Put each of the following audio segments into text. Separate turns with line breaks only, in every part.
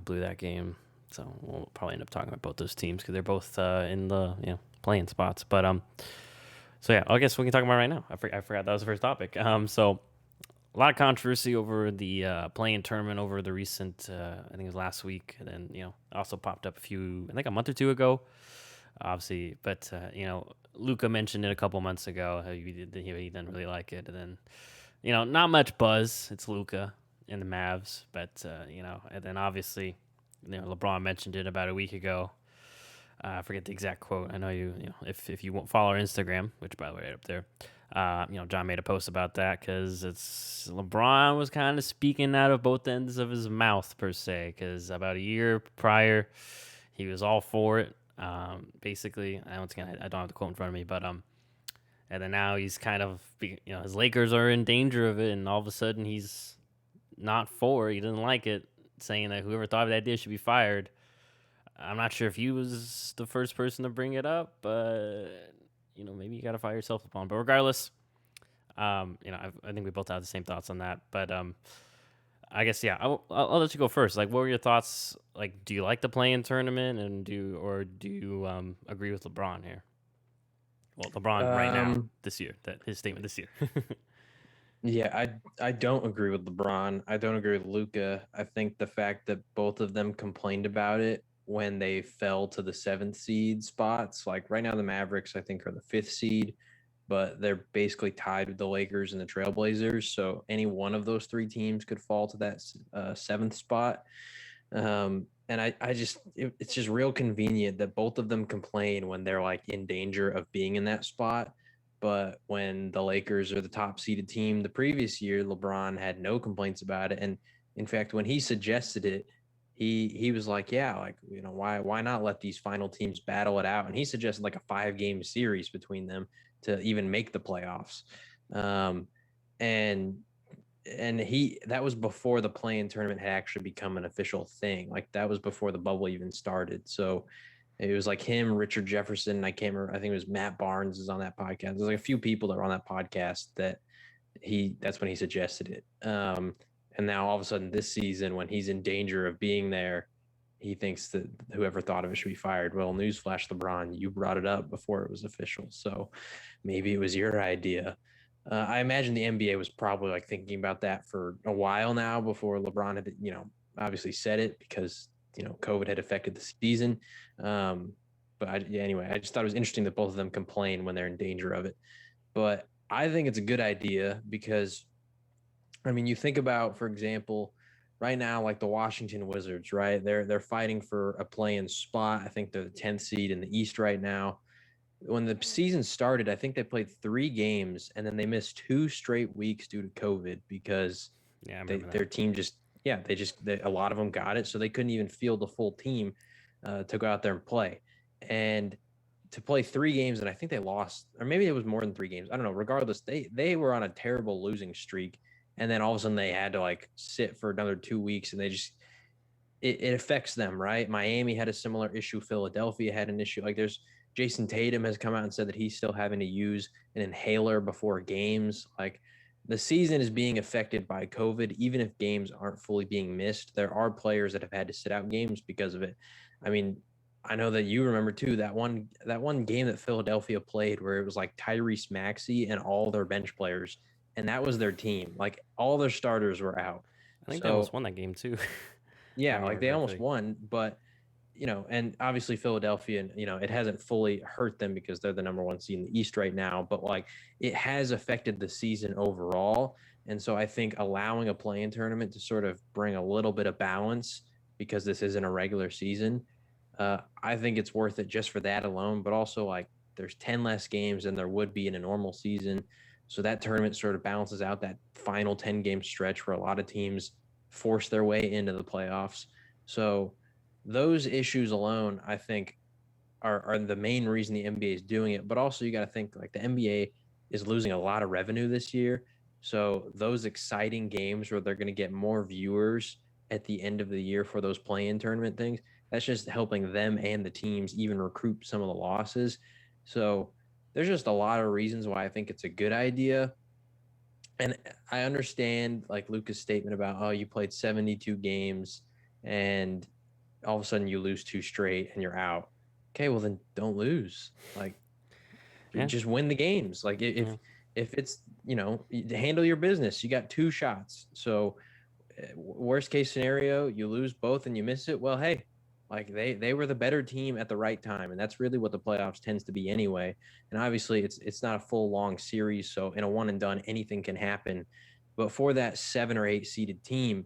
blew that game. So we'll probably end up talking about both those teams because they're both in the playing spots. But so yeah, I guess we can talk about it right now. I forgot that was the first topic. So a lot of controversy over the playing tournament over the recent. I think it was last week, and then also popped up I think a month or two ago, obviously. But Luka mentioned it a couple months ago. How he didn't really like it, and then not much buzz. It's Luka and the Mavs, but and then obviously, LeBron mentioned it about a week ago. I forget the exact quote. I know if you won't follow our Instagram, which by the way, right up there, John made a post about that because it's LeBron was kind of speaking out of both ends of his mouth per se. Because about a year prior, he was all for it. Basically, I don't have the quote in front of me, but and then now he's kind of his Lakers are in danger of it, and all of a sudden he's not for it. He didn't like it, saying that whoever thought of that idea should be fired. I'm not sure if he was the first person to bring it up, but maybe you got to fire yourself upon. But regardless, I think we both have the same thoughts on that. But I guess I'll let you go first. Like, what were your thoughts? Like, do you like the play-in tournament, and do you agree with LeBron here? Well, LeBron right now this year, that his statement this year.
Yeah, I don't agree with LeBron. I don't agree with Luka. I think the fact that both of them complained about it when they fell to the seventh seed spots, like right now the Mavericks, I think, are the fifth seed, but they're basically tied with the Lakers and the Trailblazers. So any one of those three teams could fall to that seventh spot. And it's just real convenient that both of them complain when they're like in danger of being in that spot. But when the Lakers are the top seeded team the previous year, LeBron had no complaints about it. And in fact, when he suggested it, he was like, yeah, like, why not let these final teams battle it out? And he suggested like a 5-game series between them to even make the playoffs. Um, and and that was before the play-in tournament had actually become an official thing. Like that was before the bubble even started. So it was like him, Richard Jefferson. I can't remember. I think it was Matt Barnes is on that podcast. There's like a few people that were on that podcast that's when he suggested it. And now all of a sudden this season, when he's in danger of being there, he thinks that whoever thought of it should be fired. Well, newsflash, LeBron, you brought it up before it was official. So maybe it was your idea. I imagine the NBA was probably like thinking about that for a while now before LeBron had, obviously said it because, COVID had affected the season. Anyway, I just thought it was interesting that both of them complain when they're in danger of it. But I think it's a good idea because, I mean, you think about, for example, right now, like the Washington Wizards, right? They're fighting for a play-in spot. I think they're the 10th seed in the East right now. When the season started, I think they played 3 games and then they missed 2 straight weeks due to COVID because
Yeah, I remember that.
their team a lot of them got it, so they couldn't even field the full team to go out there and play. And to play 3 games, and I think they lost, or maybe it was more than 3 games. I don't know. Regardless, they were on a terrible losing streak, and then all of a sudden they had to like sit for another 2 weeks, and it affects them, right? Miami had a similar issue. Philadelphia had an issue. Like there's Jason Tatum has come out and said that he's still having to use an inhaler before games. Like the season is being affected by COVID, even if games aren't fully being missed. There are players that have had to sit out games because of it. I mean, I know that you remember too that one game that Philadelphia played where it was like Tyrese Maxey and all their bench players, and that was their team. Like all their starters were out.
I think they almost
So
won that game too, if I
yeah, like
remember
they almost
correctly.
won, but and obviously Philadelphia, it hasn't fully hurt them because they're the number one seed in the East right now, but like it has affected the season overall. And so I think allowing a play-in tournament to sort of bring a little bit of balance because this isn't a regular season, I think it's worth it just for that alone. But also like there's 10 less games than there would be in a normal season. So that tournament sort of balances out that final 10-game stretch where a lot of teams force their way into the playoffs. So those issues alone, I think, are the main reason the NBA is doing it. But also, you got to think like the NBA is losing a lot of revenue this year. So those exciting games where they're going to get more viewers at the end of the year for those play-in tournament things, that's just helping them and the teams even recoup some of the losses. So there's just a lot of reasons why I think it's a good idea. And I understand like Luca's statement about, oh, you played 72 games and all of a sudden you lose 2 straight and you're out. Okay, well then don't lose. Like
Yeah,
just win the games. Like
yeah,
if it's, handle your business. You got 2 shots. So worst case scenario, you lose both and you miss it. Well, hey, like they were the better team at the right time, and that's really what the playoffs tends to be anyway. And obviously, it's not a full long series, so in a one and done, anything can happen. But for that 7 or 8 seeded team,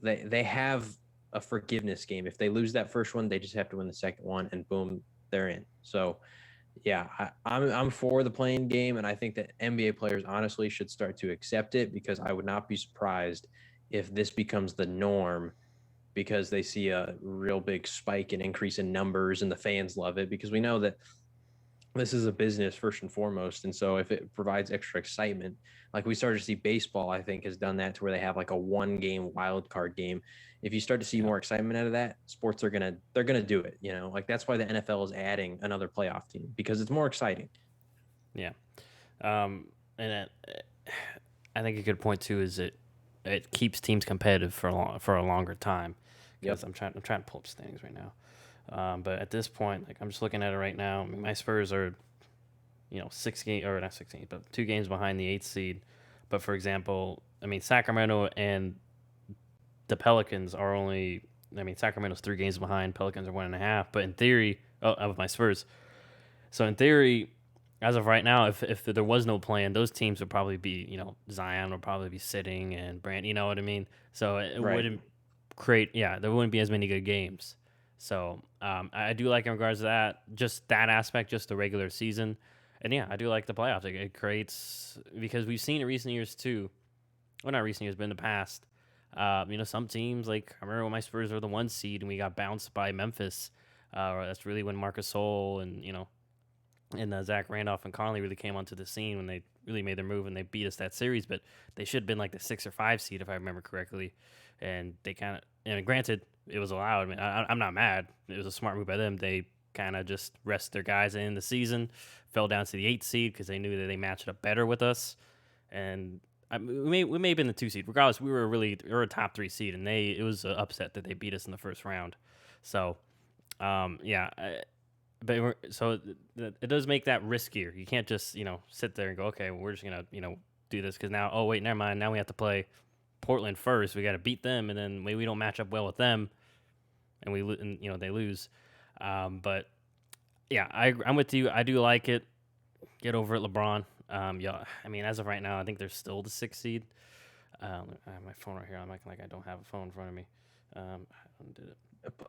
they have a forgiveness game. If they lose that first one, they just have to win the second one, and boom, they're in. So yeah, I'm for the playing game, and I think that NBA players honestly should start to accept it, because I would not be surprised if this becomes the norm, because they see a real big spike and increase in numbers and the fans love it, because we know that this is a business first and foremost. And so if it provides extra excitement, like we started to see baseball, I think has done that, to where they have like a 1 game wild card game. If you start to see
yeah,
more excitement out of that, sports they're gonna do it. Like that's why the NFL is adding another playoff team, because it's more exciting.
yeah. And I think a good point too is it keeps teams competitive for a longer time. Because
Yep.
I'm trying to pull up standings right now. But at this point, like I'm just looking at it right now. I mean, my Spurs are 6 games, or not 16, but 2 games behind the 8th seed. But for example, I mean Sacramento and the Pelicans are only. I mean Sacramento's 3 games behind. Pelicans are 1.5. But in theory, of my Spurs. So in theory, as of right now, if there was no plan, those teams would probably be, Zion would probably be sitting and Brand, you know what I mean? So it
Right.
wouldn't there wouldn't be as many good games. So I do like in regards to that, just that aspect, just the regular season. And yeah, I do like the playoffs. It creates, because we've seen in recent years too, well, not recent years, but in the past, some teams, like I remember when my Spurs were the 1 seed and we got bounced by Memphis. That's really when Marcus Sol and Zach Randolph and Conley really came onto the scene when they really made their move and they beat us that series. But they should have been like the 6 or 5 seed if I remember correctly, and they kind of. And granted, it was allowed. I mean, I'm not mad. It was a smart move by them. They kind of just rest their guys in the season, fell down to the 8th seed because they knew that they matched up better with us, and. We may have been the 2 seed. Regardless, we were a top 3 seed, and it was an upset that they beat us in the first round. So, yeah, so it does make that riskier. You can't just sit there and go, okay, well, we're just gonna do this because now, oh wait, never mind. Now we have to play Portland first. We got to beat them, and then maybe we don't match up well with them, and they lose. But yeah, I'm with you. I do like it. Get over it, LeBron. Yeah, I mean, as of right now, I think they're still the 6th seed. I have my phone right here. I'm acting like I don't have a phone in front of me. I did it.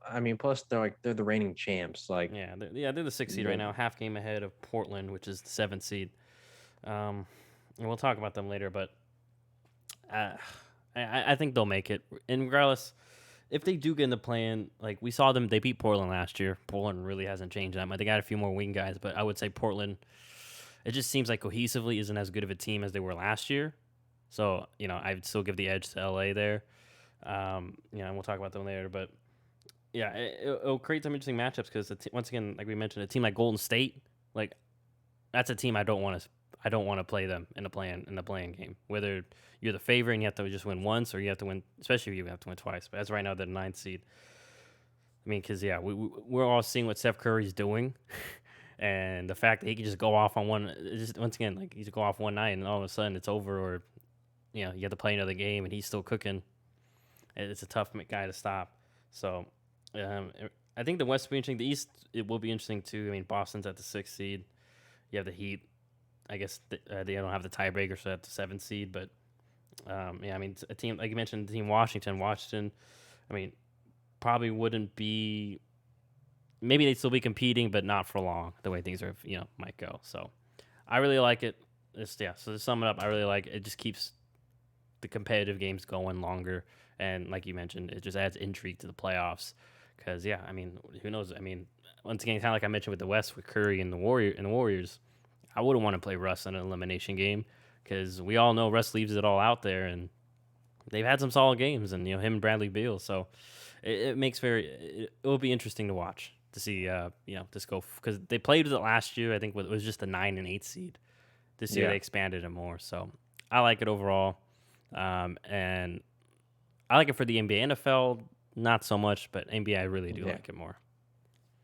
I mean, plus they're the reigning champs. Like,
They're the 6th seed right
the
now, half game ahead of Portland, which is the 7th seed. And we'll talk about them later, but uh, I think they'll make it. And regardless, if they do get in the plan, like we saw them, they beat Portland last year. Portland really hasn't changed that much. They got a few more wing guys, but I would say Portland. It just seems like cohesively isn't as good of a team as they were last year. So I'd still give the edge to LA there. And we'll talk about them later, but yeah, it'll create some interesting matchups because once again, like we mentioned, a team like Golden State, like that's a team I don't want to play them in the playing game. Whether you're the favorite and you have to just win once, or you have to win, especially if you have to win twice. But as right now, they're the 9th seed. I mean, because we're all seeing what Steph Curry's doing, and the fact that he can just go off on one, just once again, like he just go off one night and all of a sudden it's over, or you have to play another game and he's still cooking. It's a tough guy to stop. So I think the West will be interesting. The East, it will be interesting too. I mean, Boston's at the 6th seed. You have the Heat. I guess they don't have the tiebreaker, so at the 7th seed. But I mean, a team like you mentioned, the team Washington. I mean, probably wouldn't be. Maybe they'd still be competing, but not for long. The way things are, might go. So I really like it. So to sum it up, I really like it. It just keeps the competitive games going longer, and like you mentioned, it just adds intrigue to the playoffs. Because I mean, who knows? I mean, once again, kind of like I mentioned with the West, with Curry and the Warriors, I wouldn't want to play Russ in an elimination game because we all know Russ leaves it all out there, and they've had some solid games, and him and Bradley Beal. So it makes it will be interesting to watch to see this go, because they played with it last year. I think it was just a 9 and 8 seed. This year
yeah,
they expanded it more, so I like it overall, and I like it for the NBA. NFL. not so much, but NBA I really do
Yeah.
like it more.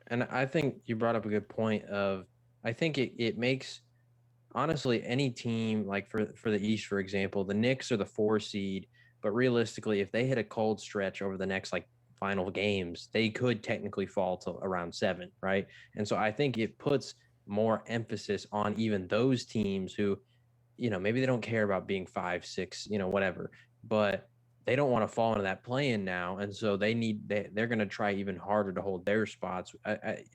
And I think you brought up a good point of I think it makes honestly any team like for the East, for example, the Knicks are the 4 seed, but realistically, if they hit a cold stretch over the next like final games, they could technically fall to around 7, right? And so I think it puts more emphasis on even those teams who, maybe they don't care about being 5, 6, whatever, but they don't want to fall into that play-in now, and so they're going to try even harder to hold their spots.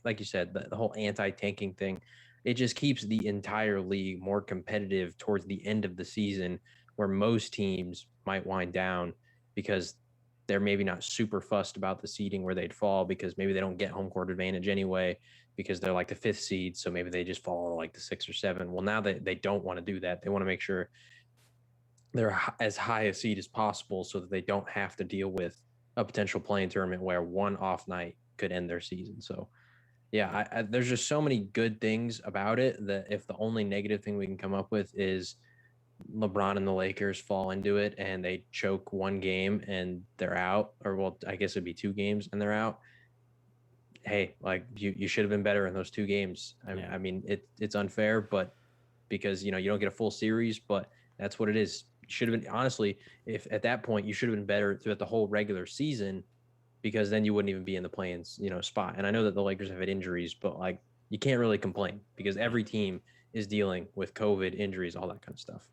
Like you said, the whole anti-tanking thing, it just keeps the entire league more competitive towards the end of the season, where most teams might wind down because they're maybe not super fussed about the seeding where they'd fall because maybe they don't get home court advantage anyway because they're like the 5th seed. So maybe they just fall to like the 6 or 7. Well, now they don't want to do that. They want to make sure they're as high a seed as possible so that they don't have to deal with a potential playing tournament where one off night could end their season. So yeah, there's just so many good things about it that if the only negative thing we can come up with is LeBron and the Lakers fall into it and they choke one game and they're out, or well, I guess it'd be 2 games and they're out. Hey, like you should have been better in those 2 games.
Yeah.
I mean, it's unfair, but because you don't get a full series, but that's what it is. You should have been honestly, if at that point you should have been better throughout the whole regular season, because then you wouldn't even be in the play-ins, spot. And I know that the Lakers have had injuries, but like you can't really complain because every team is dealing with COVID injuries, all that kind of stuff.